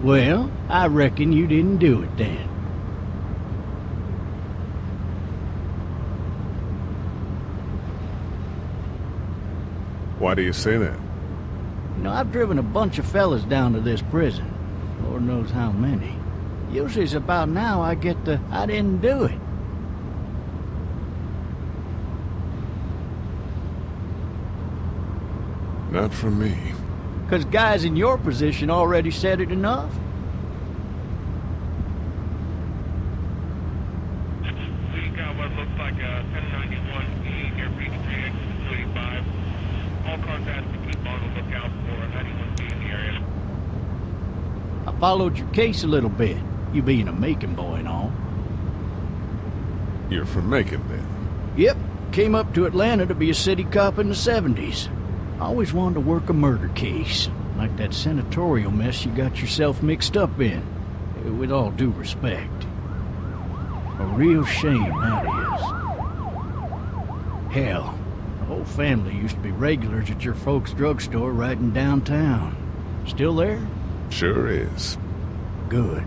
Well, I reckon you didn't do it then. Why do you say that? You know, I've driven a bunch of fellas down to this prison. Lord knows how many. Usually it's about now I get the, I didn't do it. Not from me. 'Cause guys in your position already said it enough. We got what looks like a 1091E near Peachtree exit 285. All cars asked to keep on the lookout for a 91B in the area. I followed your case a little bit, you being a Macon boy and all. You're from Macon, then? Yep, came up to Atlanta to be a city cop in the 70s. I always wanted to work a murder case, like that senatorial mess you got yourself mixed up in. With all due respect. A real shame, that is. Hell, the whole family used to be regulars at your folks' drugstore right in downtown. Still there? Sure is. Good.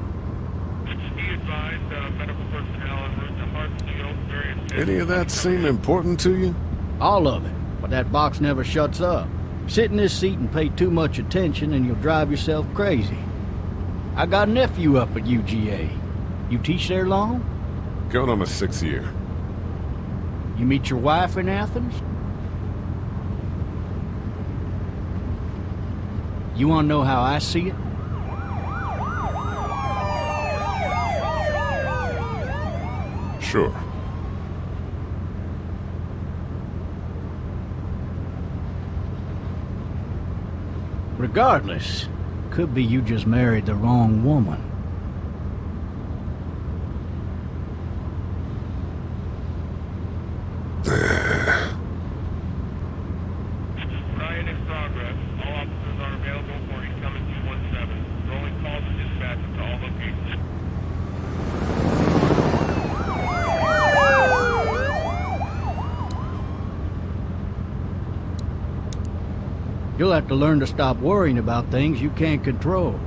Be advised, medical personnel en route to Hartsfield, various... Any of that seem important to you? All of it. But that box never shuts up. Sit in this seat and pay too much attention and you'll drive yourself crazy. I got a nephew up at UGA. You teach there long? Going on my 6th year. You meet your wife in Athens? You want to know how I see it? Sure. Regardless, could be you just married the wrong woman. Ryan in progress. All officers are available for incoming 217. Rolling calls and dispatches to all locations. You'll have to learn to stop worrying about things you can't control.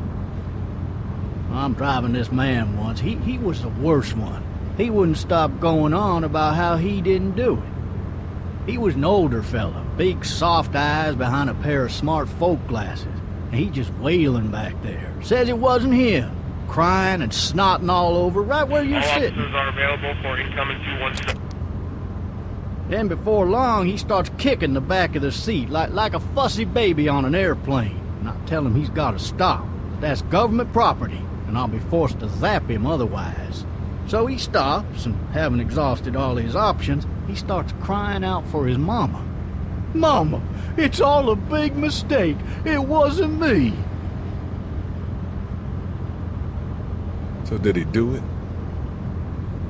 I'm driving this man once. He was the worst one. He wouldn't stop going on about how he didn't do it. He was an older fella, big soft eyes behind a pair of smart folk glasses. And he just wailing back there. Says it wasn't him. Crying and snotting all over right where you're All sitting. officers are available for incoming 217. Then before long, he starts kicking the back of the seat like a fussy baby on an airplane. And I tell him he's got to stop. That's government property, and I'll be forced to zap him otherwise. So he stops, and having exhausted all his options, he starts crying out for his mama. Mama, it's all a big mistake. It wasn't me. So did he do it?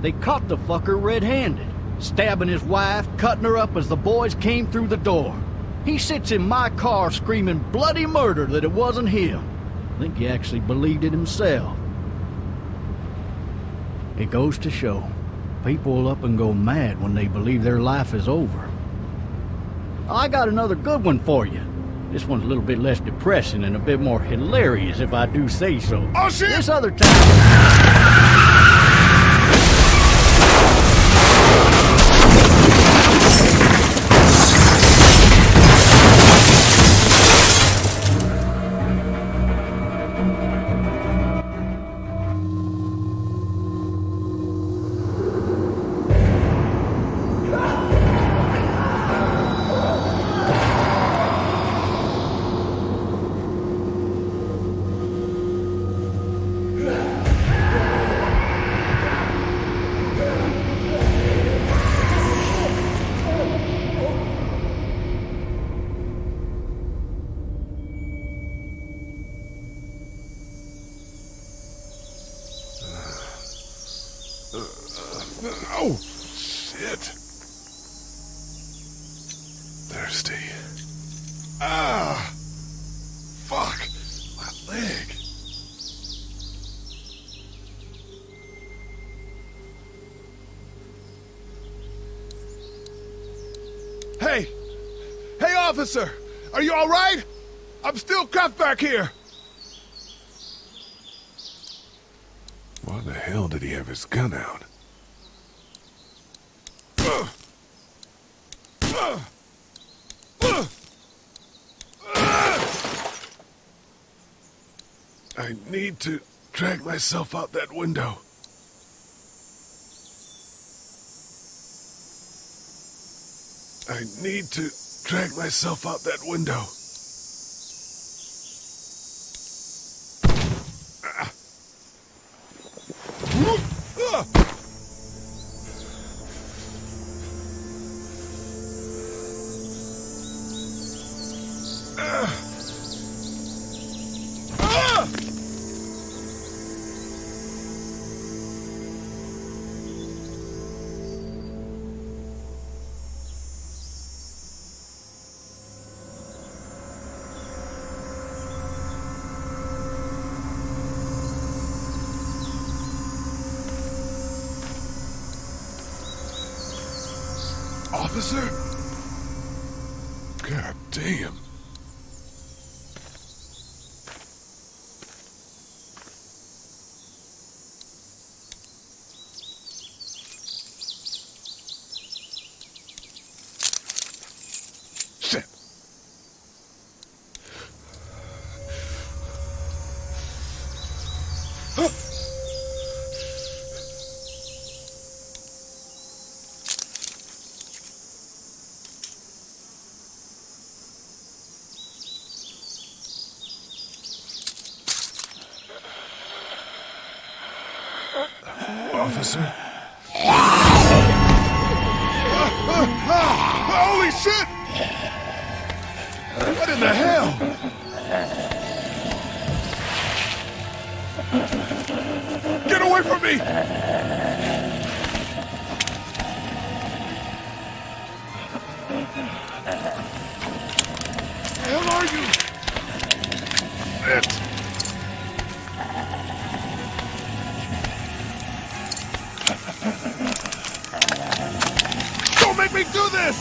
They caught the fucker red-handed, stabbing his wife, cutting her up as the boys came through the door. He sits in my car screaming bloody murder that it wasn't him. I think he actually believed it himself. It goes to show, people will up and go mad when they believe their life is over. I got another good one for you. This one's a little bit less depressing and a bit more hilarious, if I do say so. Oh, shit! This other time... Oh, shit. Thirsty. Ah! Fuck! My leg. Hey! Hey, officer! Are you all right? I'm still cuffed back here. Why the hell did he have his gun out? I need to drag myself out that window. I need to drag myself out that window. Officer? God damn. Shit. Officer? Holy shit! What in the hell? Get away from me! Where the hell are you? Shit! Don't make me do this!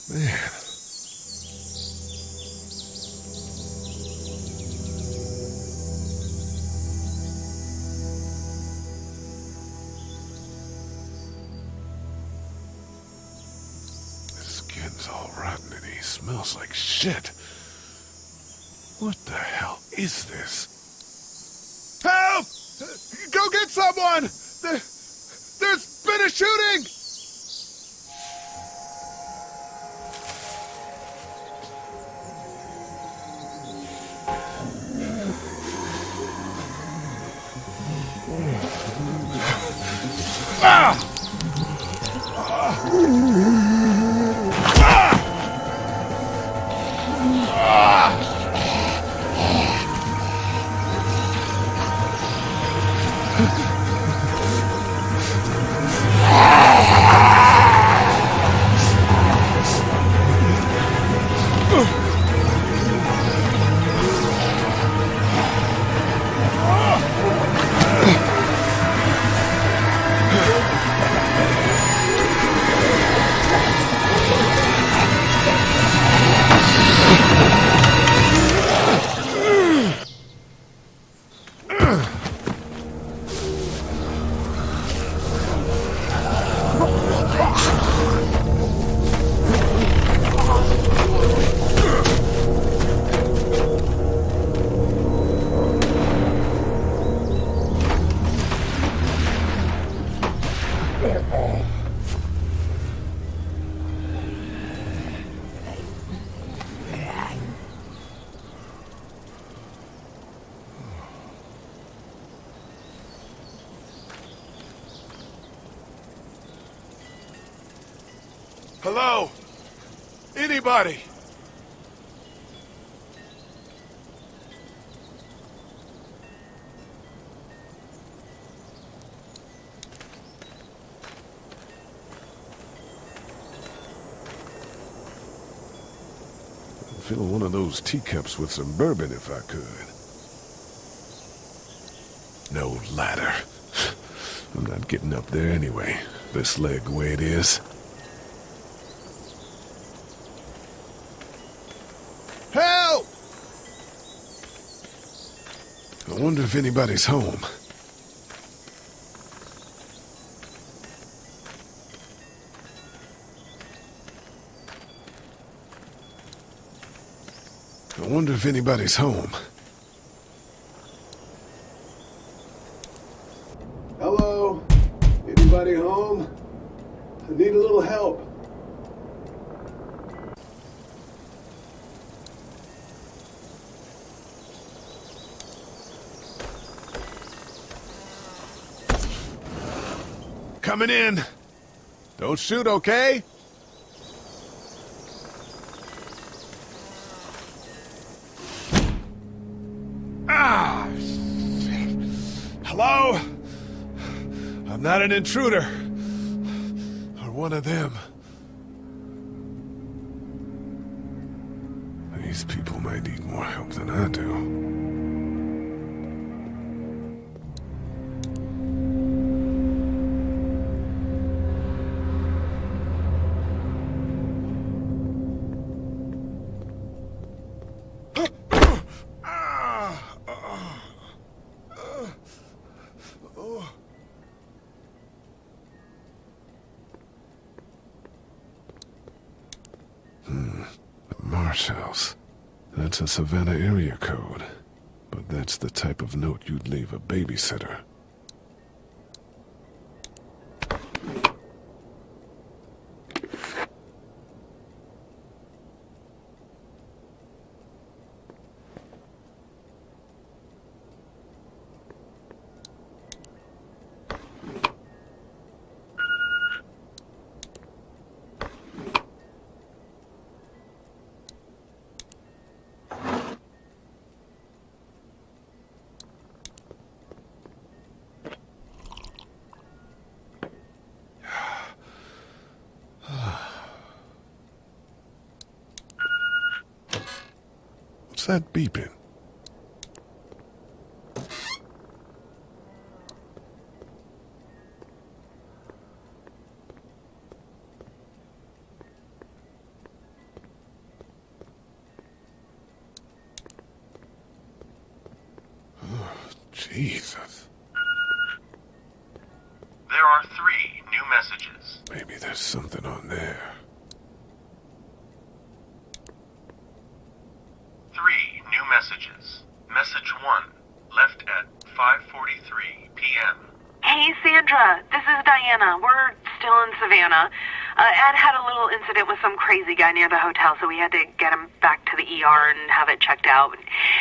Man. Skin's all rotten and he smells like shit. What the hell is this? Help! Go get someone! There's been a shooting! Ah! Hello? Anybody? I'd fill one of those teacups with some bourbon if I could. No ladder. I'm not getting up there anyway. This leg the way it is. Help! I wonder if anybody's home. I wonder if anybody's home. Hello? Anybody home? I need a little help. Coming in. Don't shoot, okay? Ah! Shit. Hello? I'm not an intruder. Or one of them. These people might need more help than I do. Marshals. That's a Savannah area code. But that's the type of note you'd leave a babysitter. What's that beeping? Oh, Jesus. There are 3 new messages. Maybe there's something on there. 3 new messages. Message 1, left at 5:43 p.m. Hey, Sandra. This is Diana. We're still in Savannah. Ed had a little incident with some crazy guy near the hotel, so we had to get him back to the ER and have it checked out.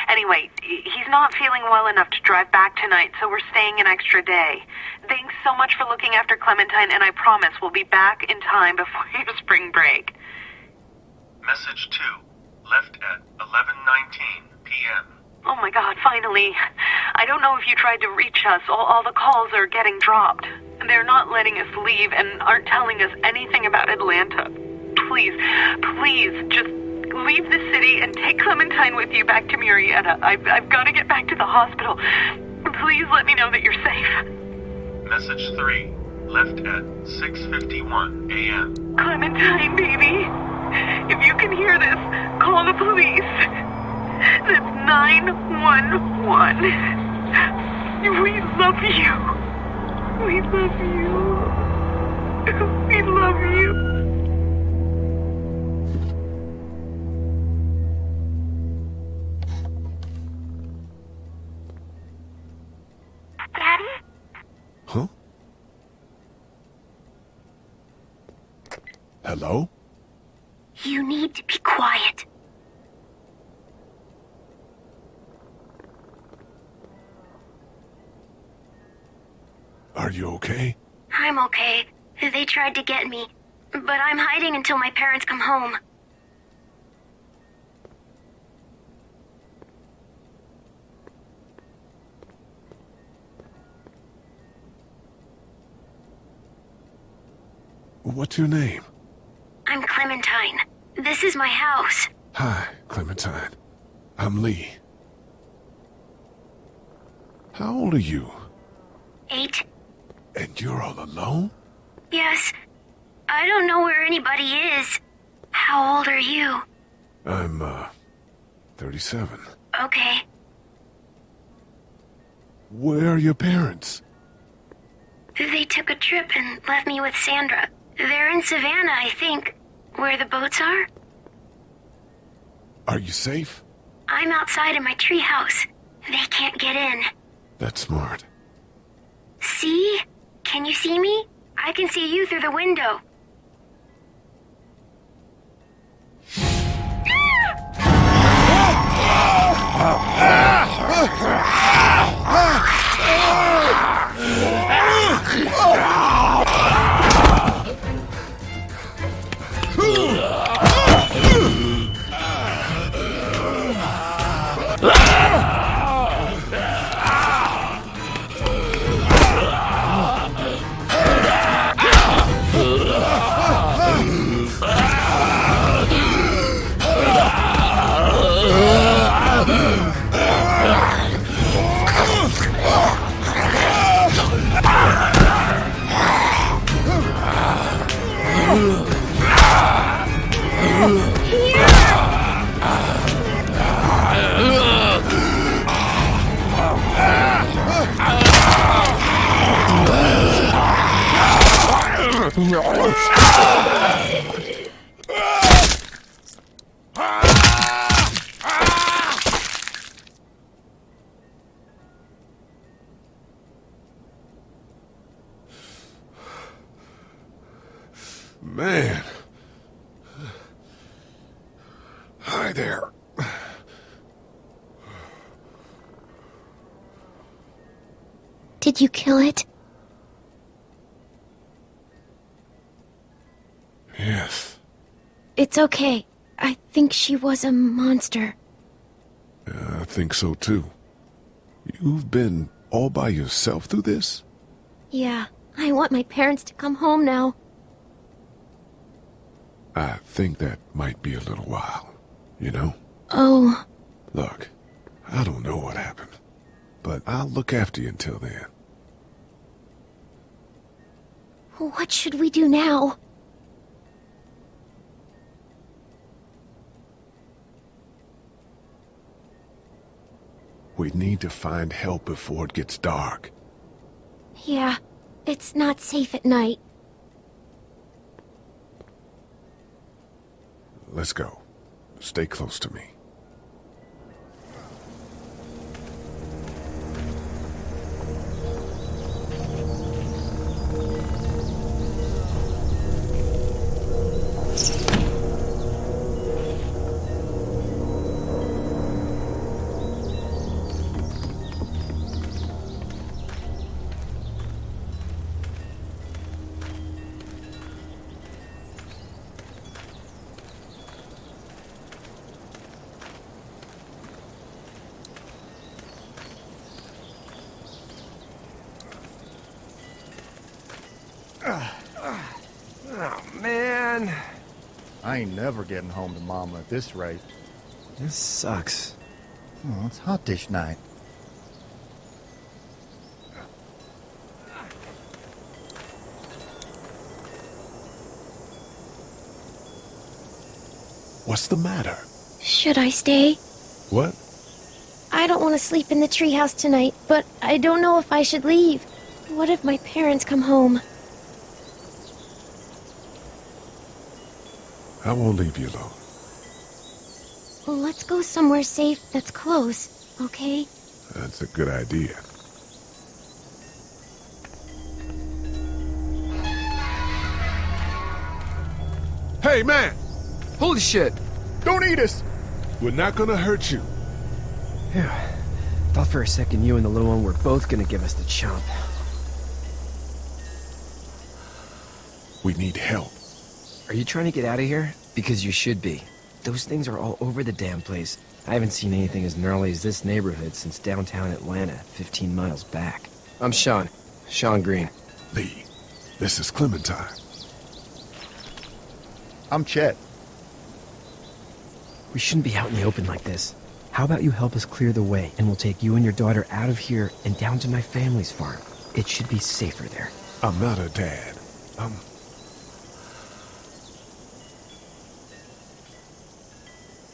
Anyway, he's not feeling well enough to drive back tonight, so we're staying an extra day. Thanks so much for looking after Clementine, and I promise we'll be back in time before your spring break. Message 2, left at 11:19 p.m. Oh my God, finally. I don't know if you tried to reach us. All the calls are getting dropped. They're not letting us leave and aren't telling us anything about Atlanta. Please, just leave the city and take Clementine with you back to Murrieta. I've got to get back to the hospital. Please let me know that you're safe. Message 3, left at 6:51 a.m. Clementine, baby. If you can hear this, call the police. That's 911. We love you. We love you. We love you. Daddy? Huh? Hello? You need to be quiet. Are you okay? I'm okay. They tried to get me, but I'm hiding until my parents come home. What's your name? I'm Clementine. This is my house. Hi, Clementine. I'm Lee. How old are you? 8. And you're all alone? Yes. I don't know where anybody is. How old are you? I'm, 37. Okay. Where are your parents? They took a trip and left me with Sandra. They're in Savannah, I think. Where the boats are? Are you safe? I'm outside in my treehouse. They can't get in. That's smart. See? Can you see me? I can see you through the window. Man. Hi there. Did you kill it? Yes. It's okay. I think she was a monster. I think so too. You've been all by yourself through this? Yeah, I want my parents to come home now. I think that might be a little while, you know? Oh. Look, I don't know what happened, but I'll look after you until then. What should we do now? We need to find help before it gets dark. Yeah, it's not safe at night. Let's go. Stay close to me. Oh, man. I ain't never getting home to Mama at this rate. This sucks. Oh, it's hot dish night. What's the matter? Should I stay? What? I don't want to sleep in the treehouse tonight, but I don't know if I should leave. What if my parents come home? I won't leave you alone. Well, let's go somewhere safe that's close, okay? That's a good idea. Hey, man! Holy shit! Don't eat us! We're not gonna hurt you. Phew. Thought for a second you and the little one were both gonna give us the chomp. We need help. Are you trying to get out of here? Because you should be. Those things are all over the damn place. I haven't seen anything as gnarly as this neighborhood since downtown Atlanta, 15 miles back. I'm Sean. Sean Green. Lee, this is Clementine. I'm Chet. We shouldn't be out in the open like this. How about you help us clear the way, and we'll take you and your daughter out of here and down to my family's farm. It should be safer there. I'm not her dad. I'm...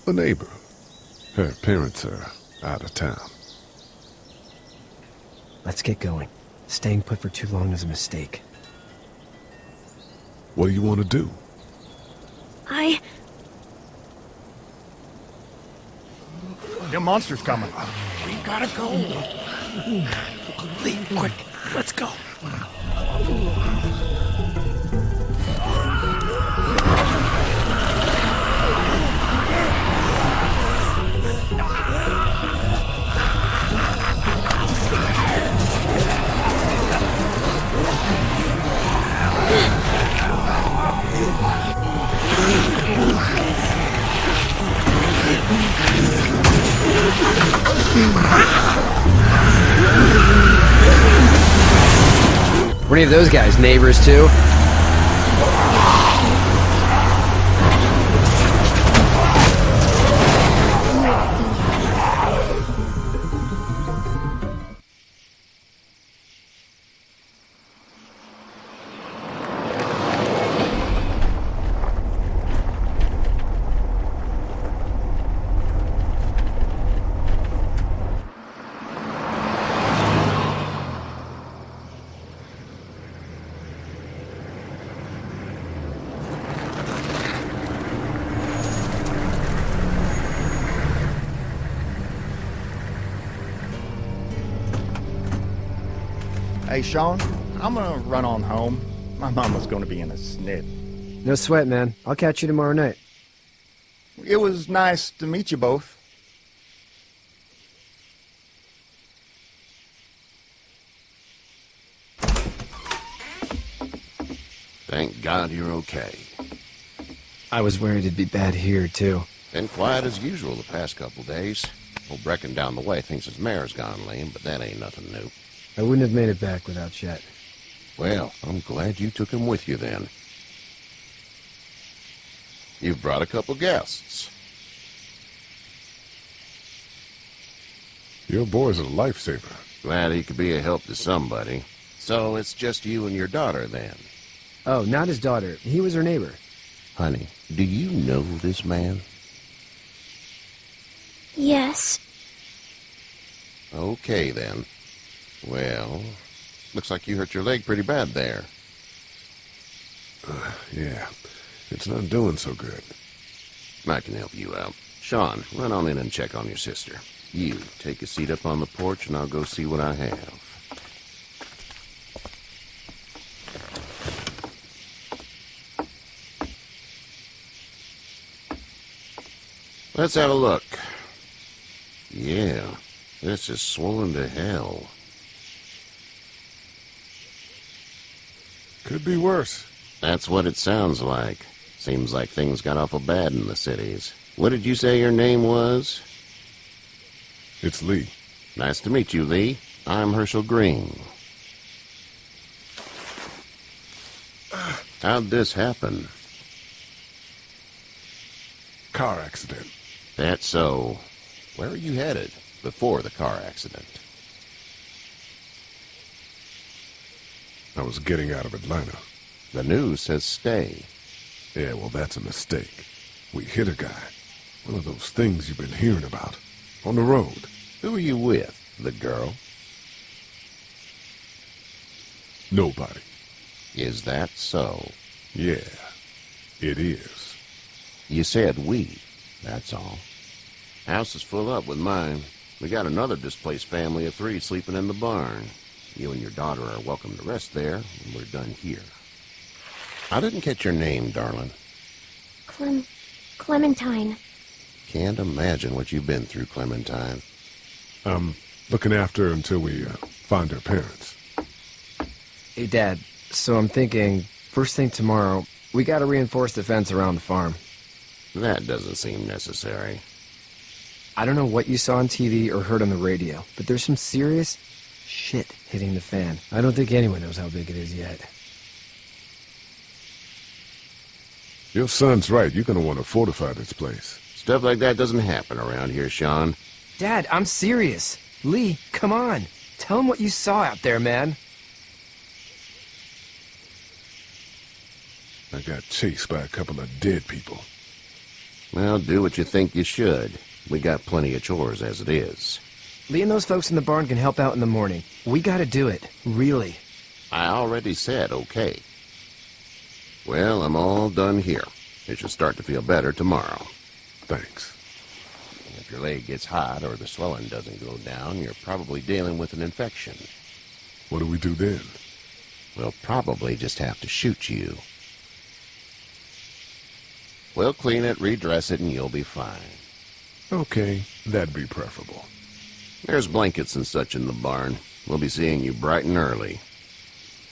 a neighbor. Her parents are out of town. Let's get going. Staying put for too long is a mistake. What do you want to do? The monster's coming. We gotta go. Lee, quick, let's go. Were any of those guys neighbors too? Hey, Sean, I'm gonna run on home. My mama's gonna be in a snit. No sweat, man. I'll catch you tomorrow night. It was nice to meet you both. Thank God you're okay. I was worried it'd be bad here, too. Been quiet as usual the past couple days. Old Brecken down the way thinks his mare's gone lame, but that ain't nothing new. I wouldn't have made it back without Chet. Well, I'm glad you took him with you then. You've brought a couple guests. Your boy's a lifesaver. Glad he could be a help to somebody. So it's just you and your daughter then? Oh, not his daughter. He was her neighbor. Honey, do you know this man? Yes. Okay then. Well, looks like you hurt your leg pretty bad there. Yeah, it's not doing so good. I can help you out. Sean, run on in and check on your sister. You, take a seat up on the porch and I'll go see what I have. Let's have a look. Yeah, this is swollen to hell. Could be worse. That's what it sounds like. Seems like things got awful bad in the cities. What did you say your name was? It's Lee. Nice to meet you, Lee. I'm Herschel Green. How'd this happen? Car accident. That's so. Where are you headed before the car accident? I was getting out of Atlanta. The news says stay. Yeah, well, that's a mistake. We hit a guy. One of those things you've been hearing about. On the road. Who are you with? The girl? Nobody. Is that so? Yeah, it is. You said we. That's all. House is full up with mine. We got another displaced family of 3 sleeping in the barn. You and your daughter are welcome to rest there, and we're done here. I didn't catch your name, darling. Clementine. Can't imagine what you've been through, Clementine. I'm looking after her until we find her parents. Hey, Dad. So I'm thinking, first thing tomorrow, we gotta reinforce the fence around the farm. That doesn't seem necessary. I don't know what you saw on TV or heard on the radio, but there's some serious shit hitting the fan. I don't think anyone knows how big it is yet. Your son's right. You're gonna want to fortify this place. Stuff like that doesn't happen around here, Sean. Dad, I'm serious. Lee, come on. Tell him what you saw out there, man. I got chased by a couple of dead people. Well, do what you think you should. We got plenty of chores as it is. Lee and those folks in the barn can help out in the morning. We gotta do it. Really. I already said okay. Well, I'm all done here. It should start to feel better tomorrow. Thanks. If your leg gets hot or the swelling doesn't go down, you're probably dealing with an infection. What do we do then? We'll probably just have to shoot you. We'll clean it, redress it, and you'll be fine. Okay, that'd be preferable. There's blankets and such in the barn. We'll be seeing you bright and early.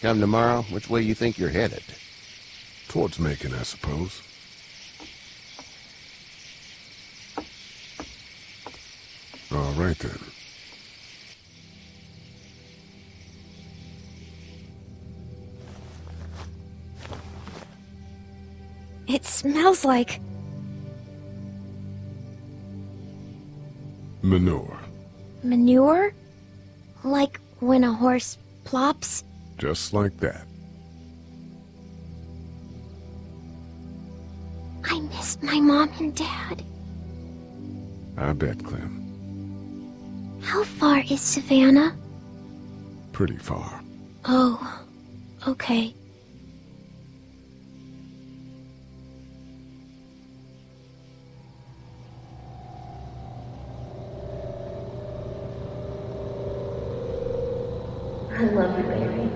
Come tomorrow, which way you think you're headed? Towards Macon, I suppose. All right, then. It smells like... Manure. manure? Like when a horse plops? Just like that. I miss my mom and dad. I bet, Clem. How far is Savannah? Pretty far. Oh, okay. I love you, baby.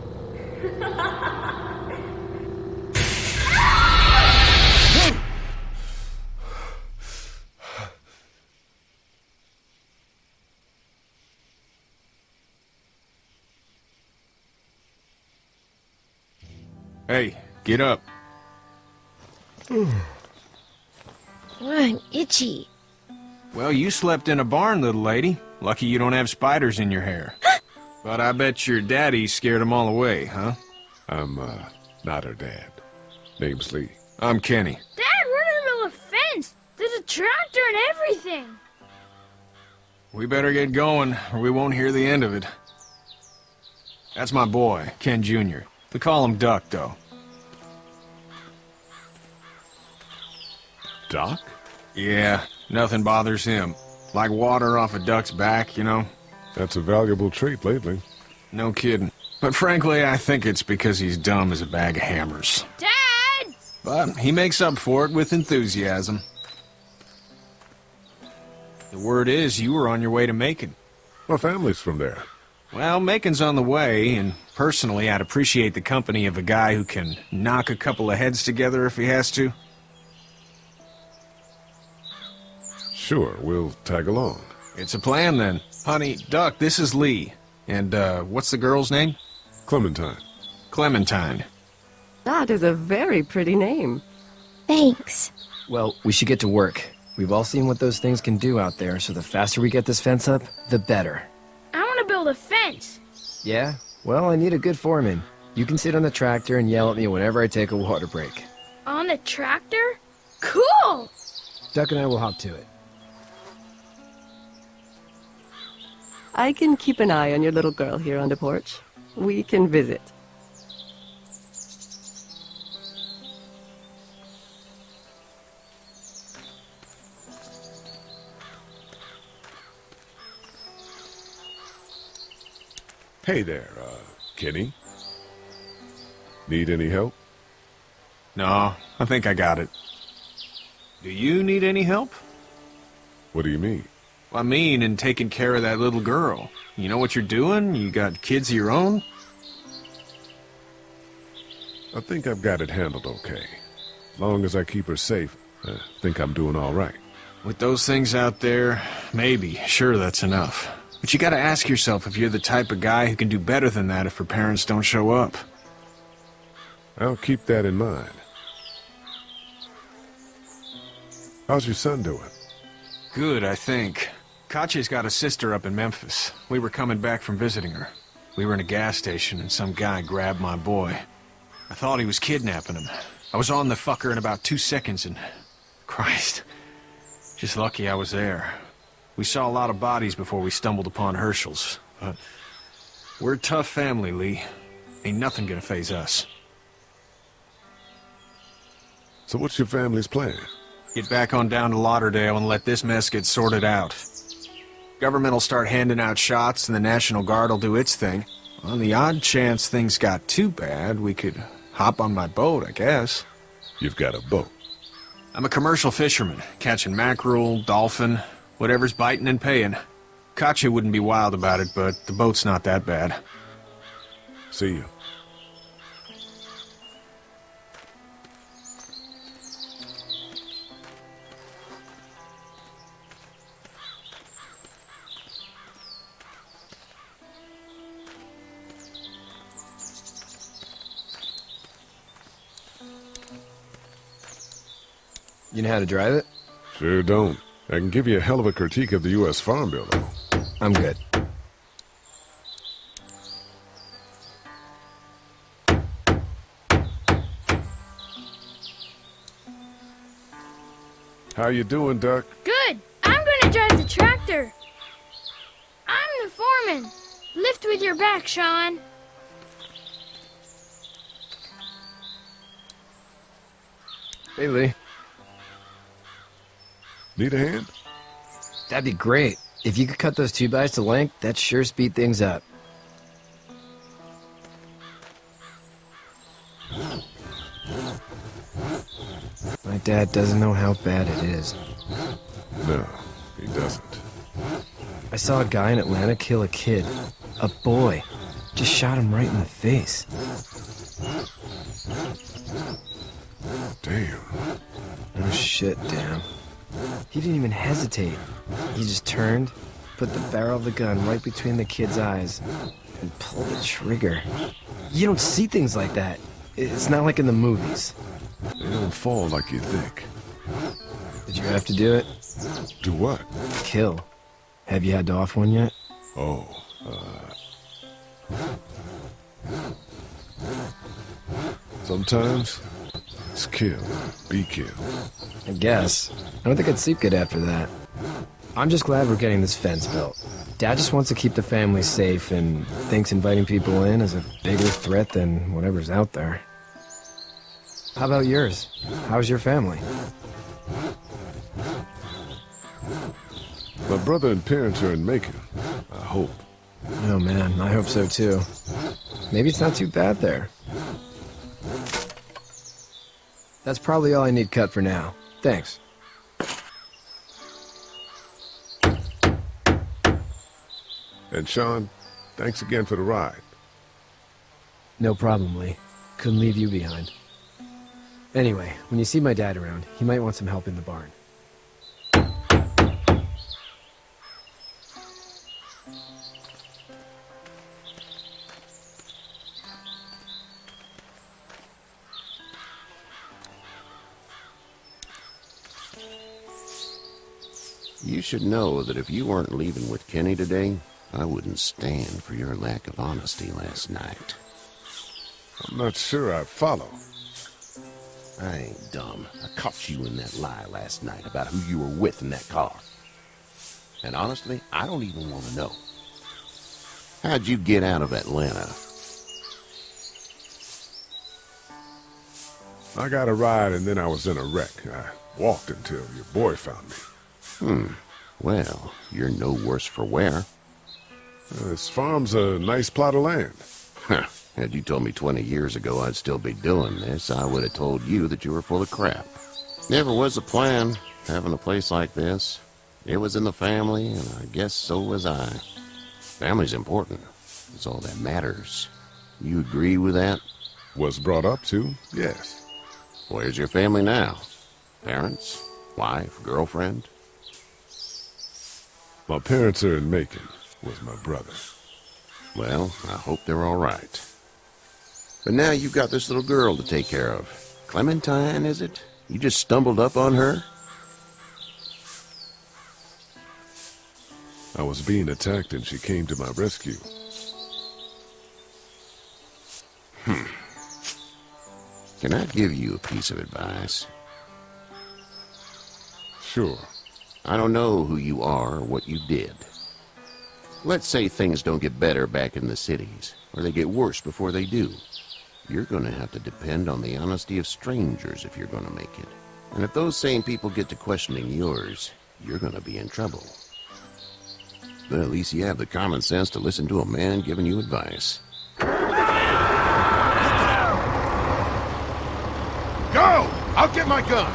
Hey, get up. I'm itchy. Well, you slept in a barn, little lady. Lucky you don't have spiders in your hair. But I bet your daddy scared them all away, huh? I'm, not her dad. Name's Lee. I'm Kenny. Dad, we're in the middle of a fence. There's a tractor and everything. We better get going, or we won't hear the end of it. That's my boy, Ken Jr. They call him Duck, though. Doc? Yeah, nothing bothers him. Like water off a duck's back, you know? That's a valuable trait lately. No kidding. But frankly, I think it's because he's dumb as a bag of hammers. Dad! But he makes up for it with enthusiasm. The word is you were on your way to Macon. My family's from there. Well, Macon's on the way, and personally, I'd appreciate the company of a guy who can knock a couple of heads together if he has to. Sure, we'll tag along. It's a plan, then. Honey, Duck, this is Lee. And, what's the girl's name? Clementine. Clementine. That is a very pretty name. Thanks. Well, we should get to work. We've all seen what those things can do out there, so the faster we get this fence up, the better. I want to build a fence. Yeah? Well, I need a good foreman. You can sit on the tractor and yell at me whenever I take a water break. On the tractor? Cool! Duck and I will hop to it. I can keep an eye on your little girl here on the porch. We can visit. Hey there, Kenny. Need any help? No, I think I got it. Do you need any help? What do you mean? I mean, in taking care of that little girl. You know what you're doing? You got kids of your own? I think I've got it handled okay. As long as I keep her safe, I think I'm doing all right. With those things out there, maybe. Sure, that's enough. But you gotta ask yourself if you're the type of guy who can do better than that if her parents don't show up. I'll keep that in mind. How's your son doing? Good, I think. Katya's got a sister up in Memphis. We were coming back from visiting her. We were in a gas station and some guy grabbed my boy. I thought he was kidnapping him. I was on the fucker in about 2 seconds and... Christ. Just lucky I was there. We saw a lot of bodies before we stumbled upon Herschel's. But we're a tough family, Lee. Ain't nothing gonna faze us. So what's your family's plan? Get back on down to Lauderdale and let this mess get sorted out. Government will start handing out shots and the National Guard will do its thing. On the odd chance things got too bad, we could hop on my boat, I guess. You've got a boat. I'm a commercial fisherman, catching mackerel, dolphin, whatever's biting and paying. Katya wouldn't be wild about it, but the boat's not that bad. See you. You know how to drive it? Sure don't. I can give you a hell of a critique of the U.S. Farm Bill, though. I'm good. How you doing, Duck? Good. I'm gonna drive the tractor. I'm the foreman. Lift with your back, Sean. Hey, Lee. Need a hand? That'd be great. If you could cut those 2x to length, that'd sure speed things up. My dad doesn't know how bad it is. No, he doesn't. I saw a guy in Atlanta kill a kid. A boy. Just shot him right in the face. Damn. Oh shit, damn. He didn't even hesitate. He just turned, put the barrel of the gun right between the kid's eyes, and pulled the trigger. You don't see things like that. It's not like in the movies. They don't fall like you think. Did you have to do it? Do what? Kill. Have you had to off one yet? Oh, sometimes it's kill, be killed. I guess. I don't think I'd sleep good after that. I'm just glad we're getting this fence built. Dad just wants to keep the family safe and thinks inviting people in is a bigger threat than whatever's out there. How about yours? How's your family? My brother and parents are in Macon. I hope. Oh man, I hope so too. Maybe it's not too bad there. That's probably all I need cut for now. Thanks. And Sean, thanks again for the ride. No problem, Lee. Couldn't leave you behind. Anyway, when you see my dad around, he might want some help in the barn. You should know that if you weren't leaving with Kenny today, I wouldn't stand for your lack of honesty last night. I'm not sure I follow. I ain't dumb. I caught you in that lie last night about who you were with in that car. And honestly, I don't even want to know. How'd you get out of Atlanta? I got a ride and then I was in a wreck. I walked until your boy found me. Well, you're no worse for wear. This farm's a nice plot of land. Huh. Had you told me 20 years ago I'd still be doing this, I would have told you that you were full of crap. Never was a plan, having a place like this. It was in the family, and I guess so was I. Family's important. It's all that matters. You agree with that? Was brought up to, yes. Where's your family now? Parents? Wife? Girlfriend? My parents are in Macon with my brother. Well, I hope they're all right. But now you've got this little girl to take care of. Clementine, is it? You just stumbled up on her? I was being attacked and she came to my rescue. Can I give you a piece of advice? Sure. I don't know who you are or what you did. Let's say things don't get better back in the cities, or they get worse before they do. You're gonna have to depend on the honesty of strangers if you're gonna make it. And if those same people get to questioning yours, you're gonna be in trouble. But at least you have the common sense to listen to a man giving you advice. Go! I'll get my gun!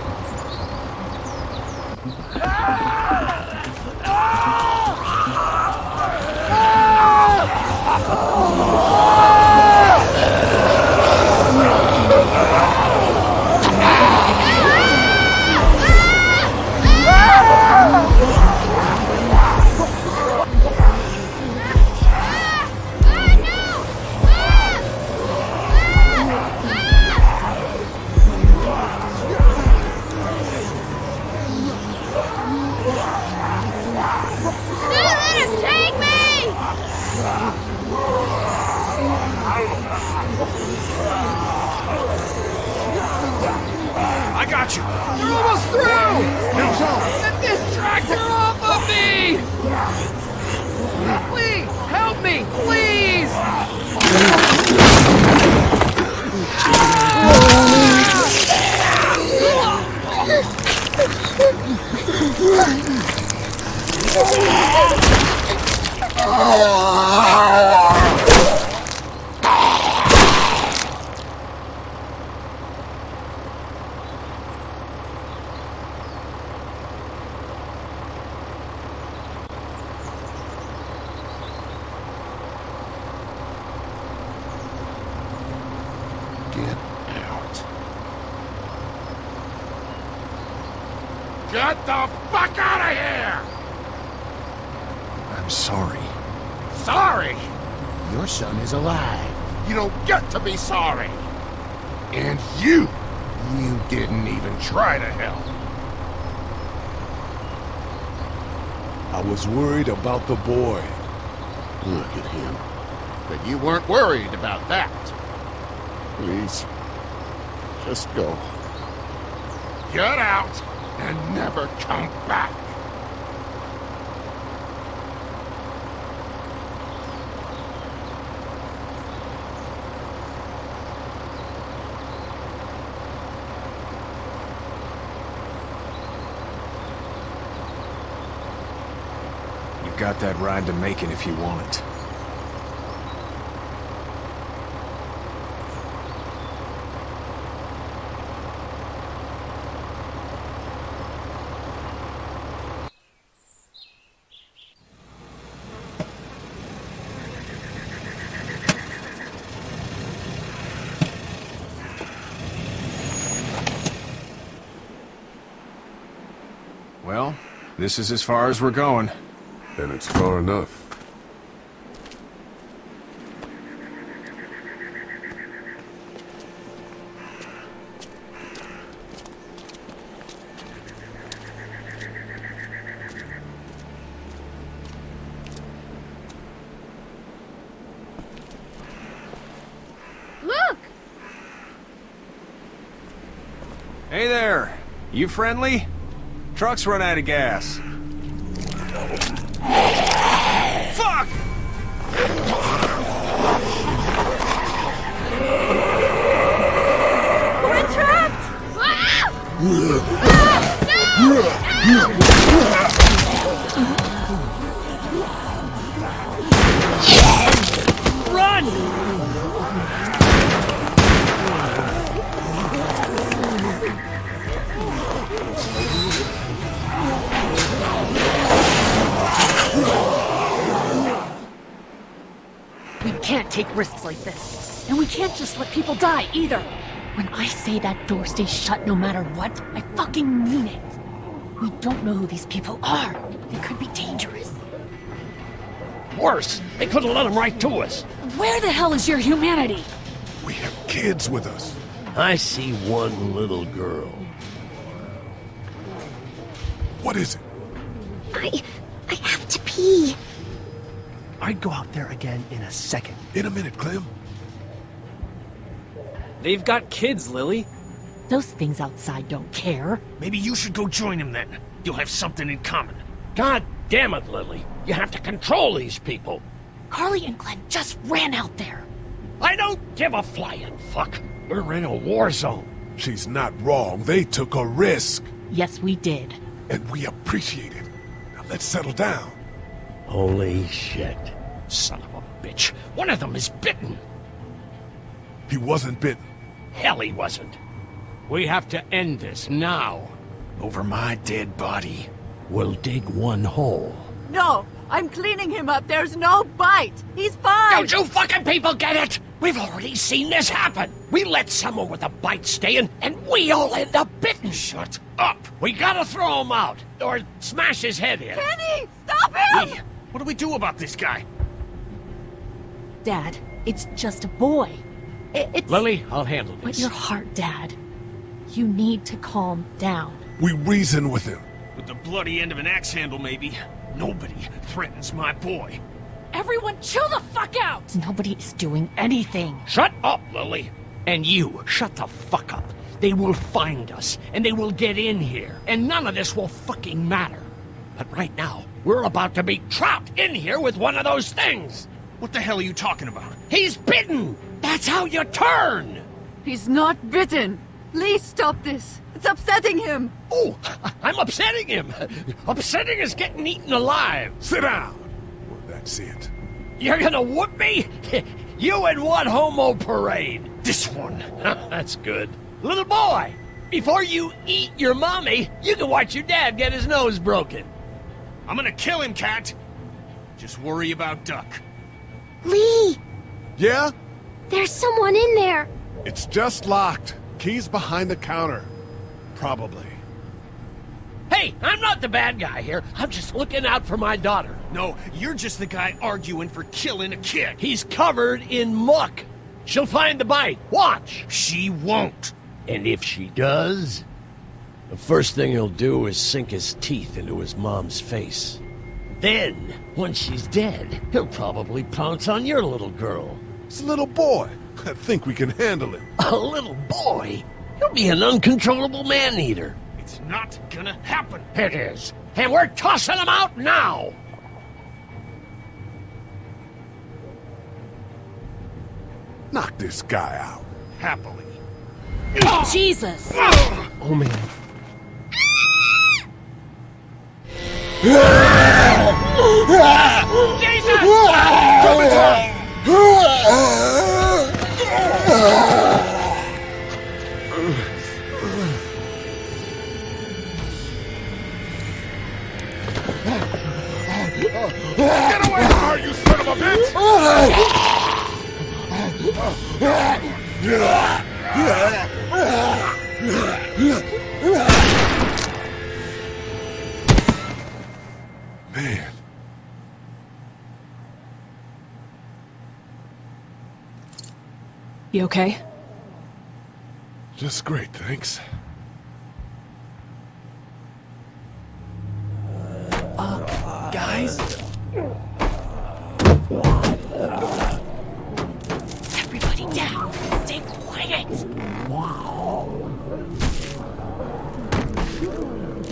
I got you. We're almost through! Get this tractor off of me! Please, help me, please! Get the fuck out of here! I'm sorry. Sorry? Your son is alive. You don't get to be sorry. And you didn't even try to help. I was worried about the boy. Look at him. But you weren't worried about that. Please, just go. Get out and never come back. You've got that ride to Macon if you want it. Well, this is as far as we're going. And it's far enough. Look! Hey there! You friendly? Truck's run out of gas. Fuck! We're trapped! Run! We can't take risks like this. And we can't just let people die, either. When I say that door stays shut no matter what, I fucking mean it. We don't know who these people are. They could be dangerous. Worse, they could have let them right to us. Where the hell is your humanity? We have kids with us. I see one little girl. What is it? I have to pee. I'd go out there again in a second. In a minute, Clem. They've got kids, Lily. Those things outside don't care. Maybe you should go join them then. You'll have something in common. God damn it, Lily. You have to control these people. Carly and Glenn just ran out there. I don't give a flying fuck. We're in a war zone. She's not wrong. They took a risk. Yes, we did. And we appreciate it. Now let's settle down. Holy shit. Son of a bitch. One of them is bitten. He wasn't bitten. Hell, he wasn't. We have to end this now. Over my dead body. We'll dig one hole. No, I'm cleaning him up. There's no bite. He's fine. Don't you fucking people get it? We've already seen this happen. We let someone with a bite stay in, and we all end up bitten. Shut up. We gotta throw him out, or smash his head in. Kenny, stop him! What do we do about this guy? Dad, it's just a boy. It's... Lily, I'll handle this. But your heart, Dad. You need to calm down. We reason with him. With the bloody end of an axe handle, maybe. Nobody threatens my boy. Everyone chill the fuck out! Nobody is doing anything. Shut up, Lily. And you, shut the fuck up. They will find us, and they will get in here, and none of this will fucking matter. But right now, we're about to be trapped in here with one of those things. What the hell are you talking about? He's bitten! That's how you turn! He's not bitten. Please stop this. It's upsetting him. Oh, I'm upsetting him. Upsetting is getting eaten alive. Sit down. Well, that's it. You're gonna whoop me? You and what homo parade? This one. That's good. Little boy, before you eat your mommy, you can watch your dad get his nose broken. I'm gonna kill him, Cat. Just worry about Duck. Lee! Yeah? There's someone in there. It's just locked. Key's behind the counter. Probably. Hey, I'm not the bad guy here. I'm just looking out for my daughter. No, you're just the guy arguing for killing a kid. He's covered in muck. She'll find the bite. Watch. She won't. And if she does, the first thing he'll do is sink his teeth into his mom's face. Then, once she's dead, he'll probably pounce on your little girl. It's a little boy. I think we can handle him. A little boy? He'll be an uncontrollable man-eater. It's not gonna happen. It is. And we're tossing him out now! Knock this guy out. Happily. Jesus! Oh, man. Get away from her, you son of a bitch! Man. You okay? Just great, thanks. Guys? Everybody down! Stay quiet!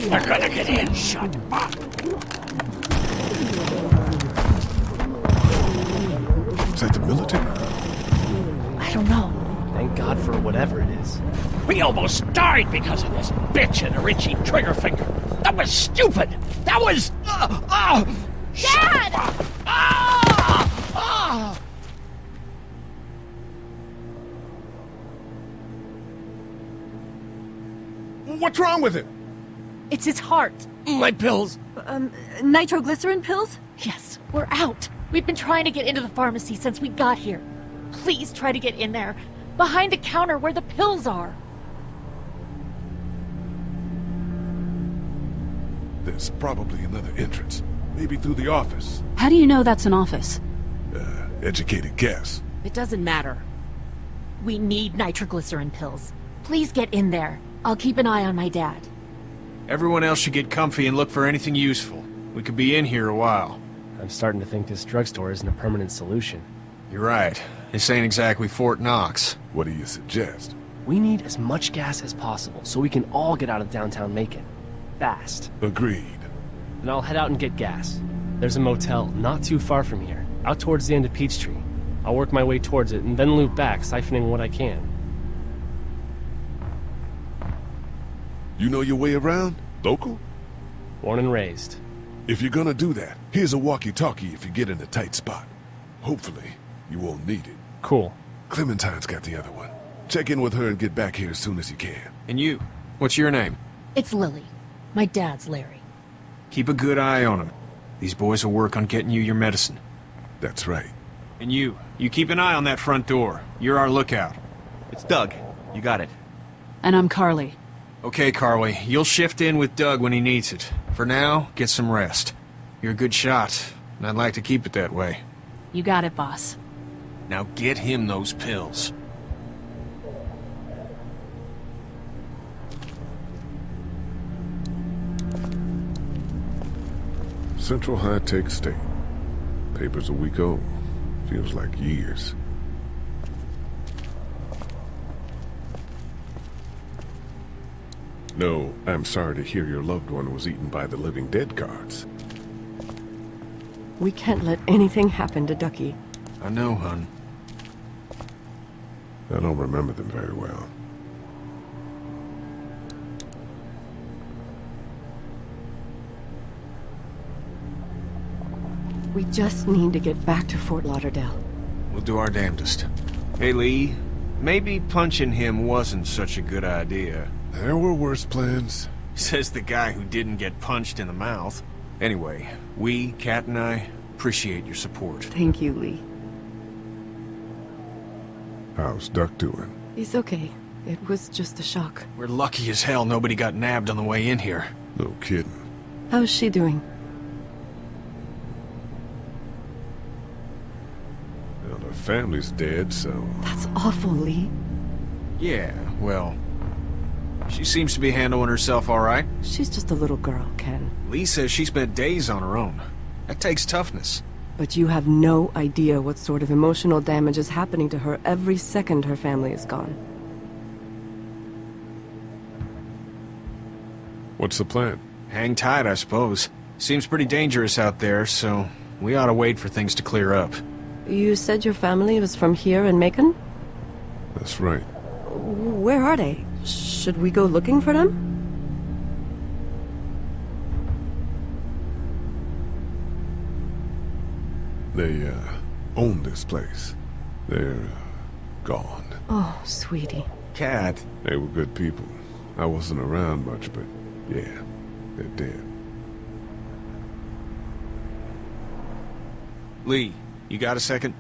They're gonna get in. Shut up. Is that the military? I don't know. Thank God for whatever it is. We almost died because of this bitch and her itchy trigger finger. That was stupid. That was... Dad! What's wrong with him? It's his heart. My pills. Nitroglycerin pills? Yes, we're out. We've been trying to get into the pharmacy since we got here. Please try to get in there. Behind the counter where the pills are. There's probably another entrance. Maybe through the office. How do you know that's an office? Educated guess. It doesn't matter. We need nitroglycerin pills. Please get in there. I'll keep an eye on my dad. Everyone else should get comfy and look for anything useful. We could be in here a while. I'm starting to think this drugstore isn't a permanent solution. You're right. This ain't exactly Fort Knox. What do you suggest? We need as much gas as possible so we can all get out of downtown Macon. Fast. Agreed. Then I'll head out and get gas. There's a motel not too far from here, out towards the end of Peachtree. I'll work my way towards it and then loop back, siphoning what I can. You know your way around? Local? Born and raised. If you're gonna do that, here's a walkie-talkie if you get in a tight spot. Hopefully, you won't need it. Cool. Clementine's got the other one. Check in with her and get back here as soon as you can. And you? What's your name? It's Lily. My dad's Larry. Keep a good eye on him. These boys will work on getting you your medicine. That's right. And you keep an eye on that front door. You're our lookout. It's Doug. You got it. And I'm Carly. Okay, Carly. You'll shift in with Doug when he needs it. For now, get some rest. You're a good shot, and I'd like to keep it that way. You got it, boss. Now get him those pills. Central High-Tech State. Paper's a week old. Feels like years. No, I'm sorry to hear your loved one was eaten by the living dead guards. We can't let anything happen to Ducky. I know, hon. I don't remember them very well. We just need to get back to Fort Lauderdale. We'll do our damnedest. Hey, Lee, maybe punching him wasn't such a good idea. There were worse plans. Says the guy who didn't get punched in the mouth. Anyway, we, Kat and I, appreciate your support. Thank you, Lee. How's Duck doing? He's okay. It was just a shock. We're lucky as hell nobody got nabbed on the way in here. No kidding. How's she doing? Well, her family's dead, so... That's awful, Lee. Yeah, well... She seems to be handling herself all right. She's just a little girl, Ken. Lee says she spent days on her own. That takes toughness. But you have no idea what sort of emotional damage is happening to her every second her family is gone. What's the plan? Hang tight, I suppose. Seems pretty dangerous out there, so we ought to wait for things to clear up. You said your family was from here in Macon? That's right. Where are they? Should we go looking for them? They, own this place. They're, gone. Oh, sweetie. Kat. They were good people. I wasn't around much, but yeah, they're dead. Lee, you got a second?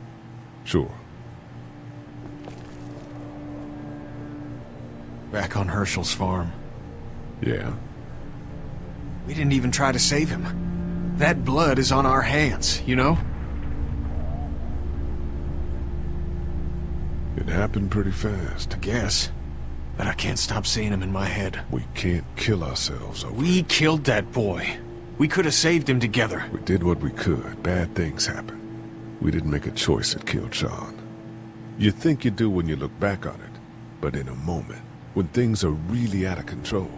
Sure. Back on Herschel's farm. Yeah? We didn't even try to save him. That blood is on our hands, you know? It happened pretty fast. I guess. But I can't stop seeing him in my head. We can't kill ourselves over We killed that boy. We could have saved him together. We did what we could. Bad things happen. We didn't make a choice that killed Sean. You think you do when you look back on it. But in a moment, when things are really out of control,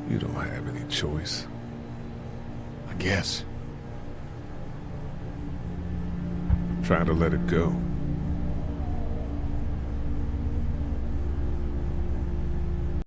you don't have any choice. I guess. Try to let it go.